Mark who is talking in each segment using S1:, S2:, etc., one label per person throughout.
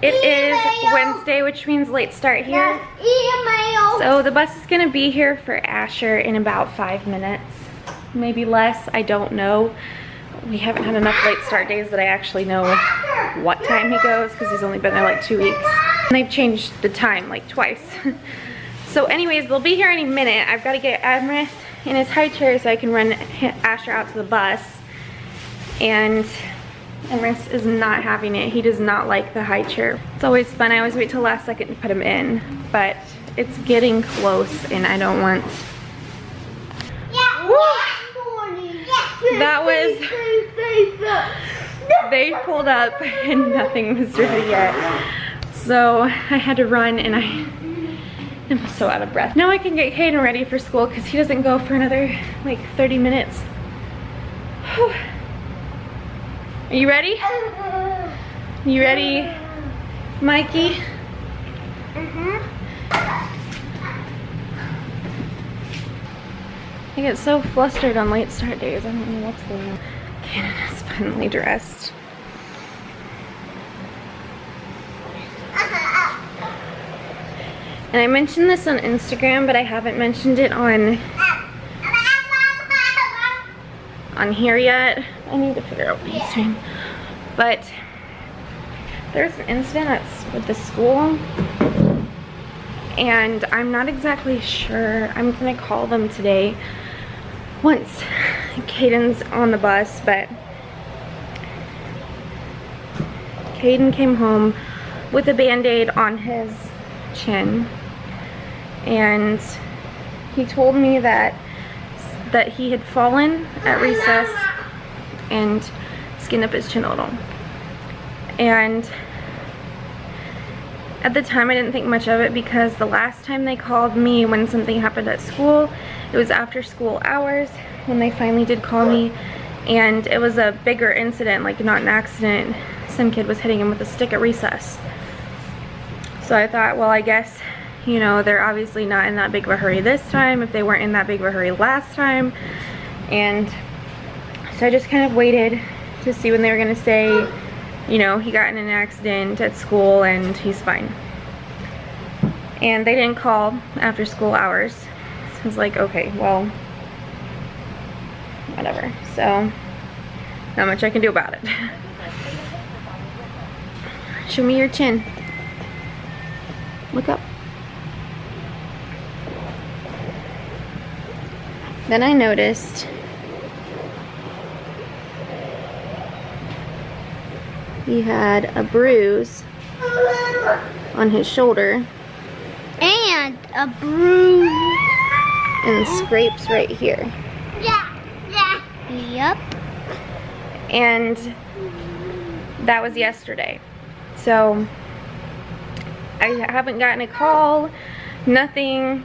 S1: It is Wednesday, which means late start here. So the bus is gonna be here for Asher in about 5 minutes, maybe less, I don't know. We haven't had enough late start days that I actually know what time he goes because he's only been there like 2 weeks. And they've changed the time like twice. So anyways, they'll be here any minute. I've got to get Amrit in his high chair so I can run Asher out to the bus. And Amrit is not having it. He does not like the high chair. It's always fun. I always wait till last second to put him in, but it's getting close and I don't want... That was... They pulled up and nothing was ready yet. So I had to run and I'm so out of breath. Now I can get Kaiden ready for school because he doesn't go for another like 30 minutes. Whew. Are you ready? You ready, Mikey? I get so flustered on late start days. I don't know what's going on. Kaiden is finally dressed. And I mentioned this on Instagram, but I haven't mentioned it on here yet. I need to figure out what he's doing. But there's an incident that's with the school, and I'm not exactly sure. I'm gonna call them today once Kaiden's on the bus, but Kaiden came home with a band-aid on his chin, and he told me that he had fallen at recess and skinned up his chin a little. And at the time I didn't think much of it because the last time they called me when something happened at school, it was after school hours when they finally did call me, and it was a bigger incident, like not an accident. Some kid was hitting him with a stick at recess. So I thought, well, I guess, you know, they're obviously not in that big of a hurry this time if they weren't in that big of a hurry last time. And so I just kind of waited to see when they were gonna say, you know, he got in an accident at school and he's fine. And they didn't call after school hours. So I was like, okay, well, whatever. So, not much I can do about it. Show me your chin. Look up. Then I noticed he had a bruise on his shoulder.
S2: And a bruise.
S1: And scrapes right here.
S2: Yep.
S1: And that was yesterday. So I haven't gotten a call, nothing.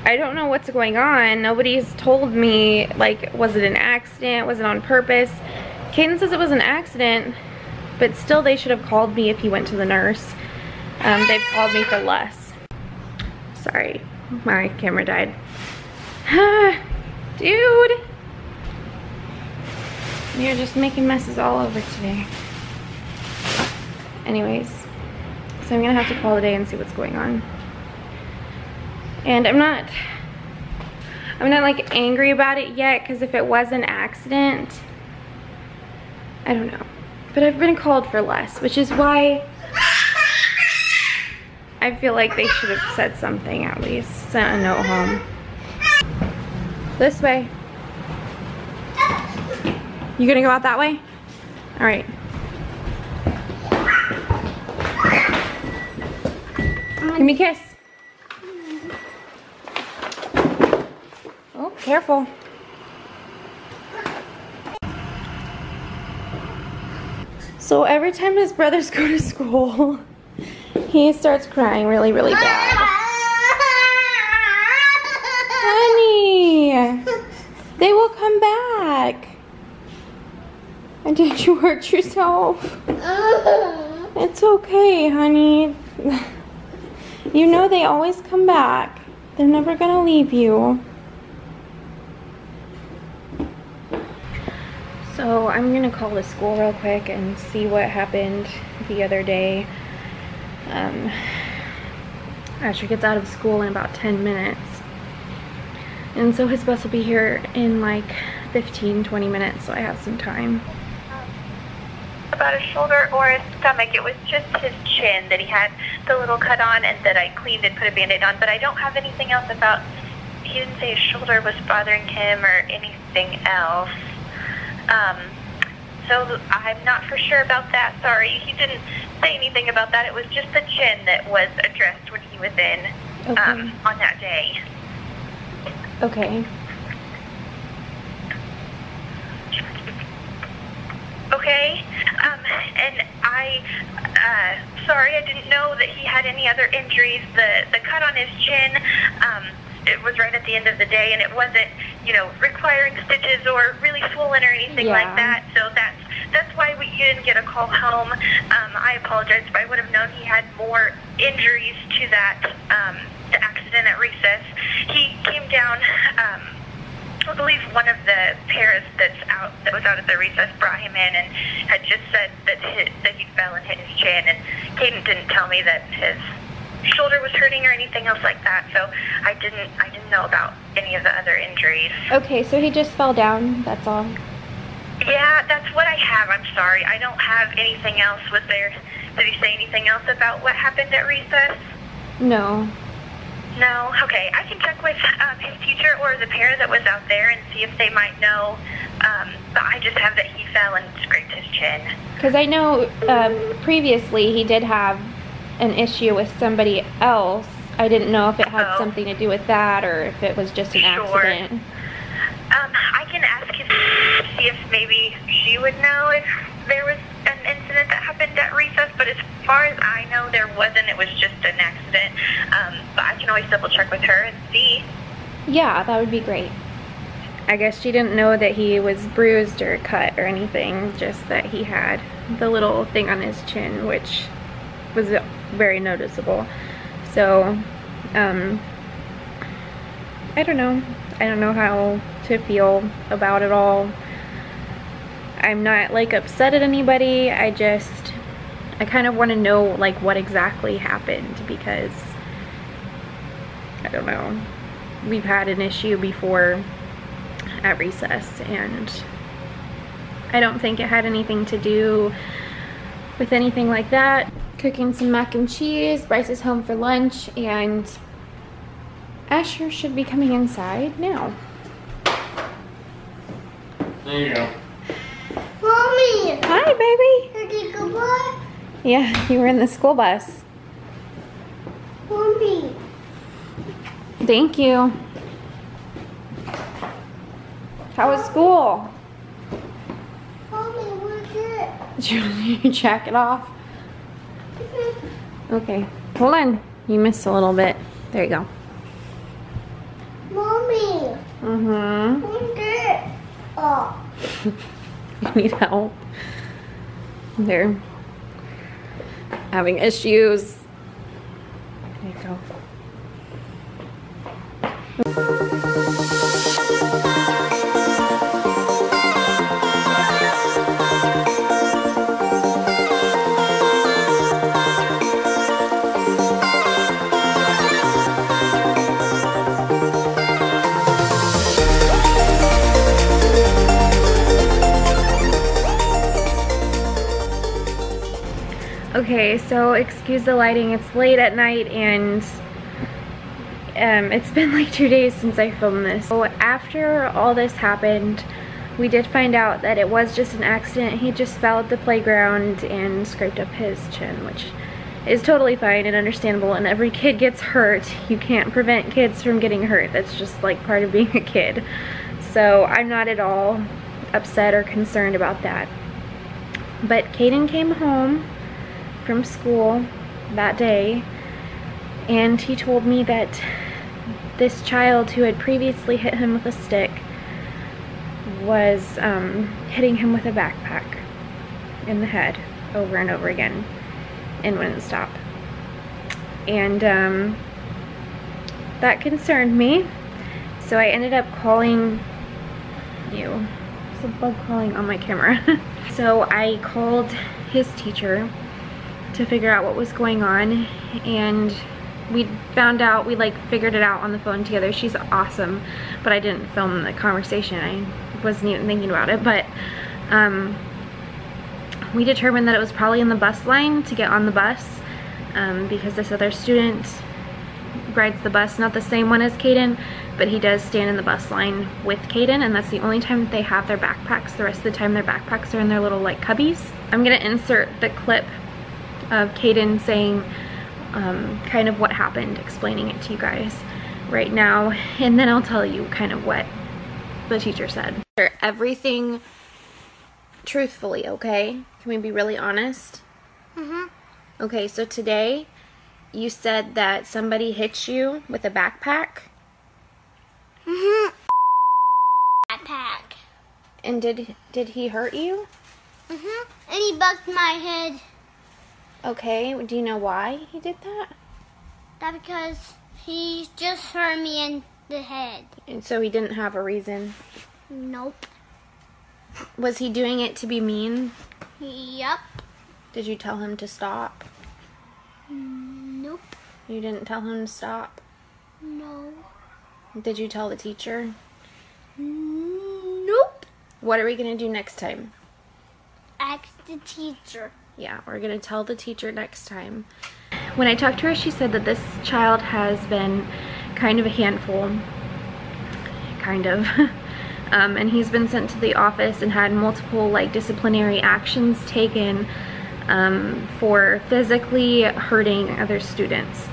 S1: I don't know what's going on. Nobody's told me, like, was it an accident? Was it on purpose? Kaiden says it was an accident, but still they should have called me if he went to the nurse. They've called me for less. Sorry, my camera died. Dude! You're just making messes all over today. Anyways, so I'm gonna have to call today and see what's going on. And I'm not like angry about it yet, because if it was an accident, I don't know. But I've been called for less, which is why I feel like they should have said something at least, sent a note home. This way. You gonna go out that way? All right. Give me a kiss. Oh, careful. So every time his brothers go to school, he starts crying really, really bad. Honey, they will come back. And did you hurt yourself? It's okay, honey. You know they always come back. They're never gonna leave you. So I'm gonna call the school real quick and see what happened the other day. Asher gets out of school in about 10 minutes. And so his bus will be here in like 15-20 minutes, so I have some time.
S3: About his shoulder or his stomach. It was just his chin that he had the little cut on and that I cleaned and put a Band-Aid on, but I don't have anything else about, he didn't say his shoulder was bothering him or anything else. So I'm not for sure about that, sorry. He didn't say anything about that. It was just the chin that was addressed when he was in on that day.
S1: Okay.
S3: Okay, and sorry, I didn't know that he had any other injuries. The cut on his chin, it was right at the end of the day, and it wasn't, you know, requiring stitches or really swollen or anything like that. So that's why you didn't get a call home. I apologize if I would have known he had more injuries to that the accident at recess. He came down. I believe one of the parents that was out at the recess brought him in and had just said that he fell and hit his chin, and Kaiden didn't tell me that his shoulder was hurting or anything else like that, so I didn't know about any of the other injuries.
S1: Okay, so he just fell down, that's all?
S3: Yeah, that's what I have. I'm sorry. I don't have anything else. Did he say anything else about what happened at recess?
S1: No.
S3: No? Okay, I can check with his teacher or the parent that was out there and see if they might know, but I just have that he fell and scraped his chin.
S1: Because I know previously he did have an issue with somebody else. I didn't know if it had something to do with that or if it was just an accident.
S3: I can ask his see if maybe she would know if there was an incident that happened at recess, but as far as I know, there wasn't. It was just an accident. But I can always double check with her and see.
S1: Yeah, that would be great. I guess she didn't know that he was bruised or cut or anything, just that he had the little thing on his chin, which was very noticeable. So, I don't know. I don't know how to feel about it all. I'm not like upset at anybody. I kind of want to know like what exactly happened, because I don't know. We've had an issue before at recess, and I don't think it had anything to do with anything like that. Cooking some mac and cheese. Bryce is home for lunch, and Asher should be coming inside now.
S4: There you go.
S2: Mommy!
S1: Hi, baby!
S2: Did you go by?
S1: Yeah, you were in the school bus.
S2: Mommy!
S1: Thank you. How was school?
S2: Mommy, where's it?
S1: Did you jack it off? Okay, hold on. You missed a little bit. There you go.
S2: Mommy!
S1: Mm-hmm.
S2: Where's it? Oh.
S1: You need help. They're having issues. There you go. Okay, so excuse the lighting, it's late at night, and it's been like 2 days since I filmed this. So after all this happened, we did find out that it was just an accident. He just fell at the playground and scraped up his chin, which is totally fine and understandable, and every kid gets hurt. You can't prevent kids from getting hurt. That's just like part of being a kid. So I'm not at all upset or concerned about that. But Kaiden came home from school that day, and he told me that this child who had previously hit him with a stick was hitting him with a backpack in the head over and over again and wouldn't stop. And that concerned me, so I ended up calling you. There's a bug crawling on my camera. So I called his teacher, to figure out what was going on, and we found out, we like figured it out on the phone together. She's awesome, but I didn't film the conversation. I wasn't even thinking about it, but we determined that it was probably in the bus line to get on the bus, because this other student rides the bus, not the same one as Kaiden, but he does stand in the bus line with Kaiden, and that's the only time that they have their backpacks. The rest of the time their backpacks are in their little like cubbies. I'm gonna insert the clip of Kaiden saying kind of what happened, explaining it to you guys right now, and then I'll tell you kind of what the teacher said. Everything truthfully, okay? Can we be really honest? Okay, so today you said that somebody hit you with a backpack?
S2: Backpack.
S1: And did he hurt you?
S2: And he bucked my head.
S1: Okay, do you know why he did that?
S2: That's because he just hurt me in the head.
S1: And so he didn't have a reason?
S2: Nope.
S1: Was he doing it to be mean?
S2: Yup.
S1: Did you tell him to stop?
S2: Nope.
S1: You didn't tell him to stop?
S2: No.
S1: Did you tell the teacher?
S2: Nope.
S1: What are we gonna do next time?
S2: Ask the teacher.
S1: Yeah, we're gonna tell the teacher next time. When I talked to her, she said that this child has been kind of a handful. Kind of. And he's been sent to the office and had multiple like disciplinary actions taken for physically hurting other students.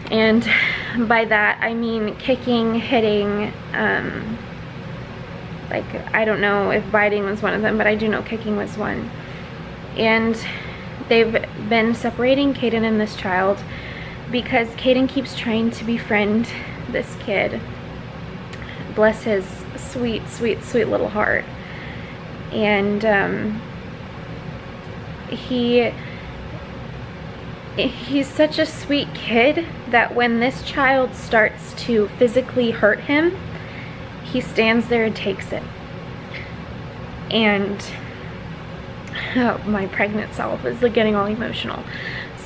S1: And by that I mean kicking, hitting, like I don't know if biting was one of them, but I do know kicking was one. And they've been separating Kaiden and this child because Kaiden keeps trying to befriend this kid. Bless his sweet, sweet, sweet little heart. And he's such a sweet kid that when this child starts to physically hurt him, he stands there and takes it. And oh, my pregnant self is like getting all emotional.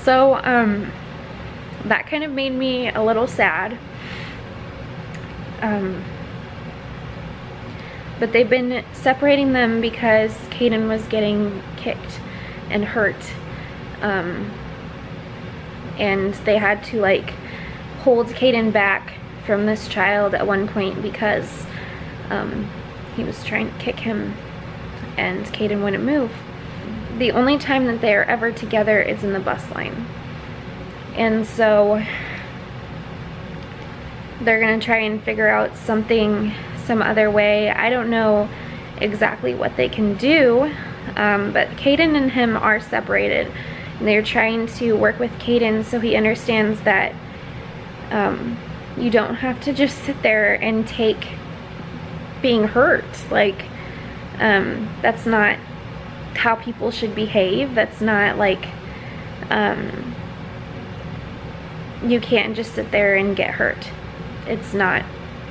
S1: So that kind of made me a little sad. But they've been separating them because Kaiden was getting kicked and hurt. And they had to like hold Kaiden back from this child at one point because he was trying to kick him and Kaiden wouldn't move. The only time that they are ever together is in the bus line. And so they're gonna try and figure out something, some other way. I don't know exactly what they can do, but Kaiden and him are separated. And they're trying to work with Kaiden so he understands that you don't have to just sit there and take being hurt. Like, that's not how people should behave. That's not like, you can't just sit there and get hurt. It's not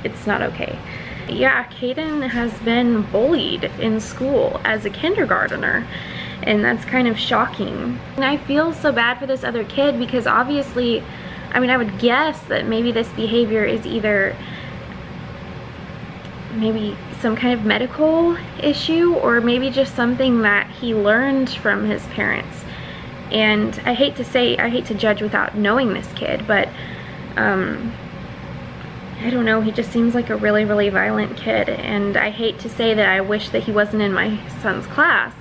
S1: okay. Yeah, Kaiden has been bullied in school as a kindergartner, and that's kind of shocking. And I feel so bad for this other kid because obviously, I mean, I would guess that maybe this behavior is either maybe some kind of medical issue or maybe just something that he learned from his parents. And I hate to judge without knowing this kid, but I don't know, he just seems like a really, really violent kid, and I hate to say that I wish that he wasn't in my son's class,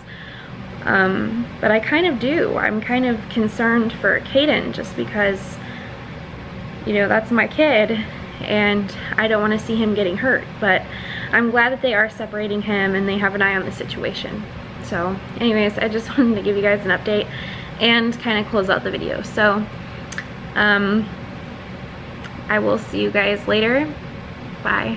S1: but I kind of do. I'm kind of concerned for Kaiden just because, you know, that's my kid, and I don't want to see him getting hurt, but I'm glad that they are separating him and they have an eye on the situation. So anyways, I just wanted to give you guys an update and kind of close out the video. So I will see you guys later. Bye.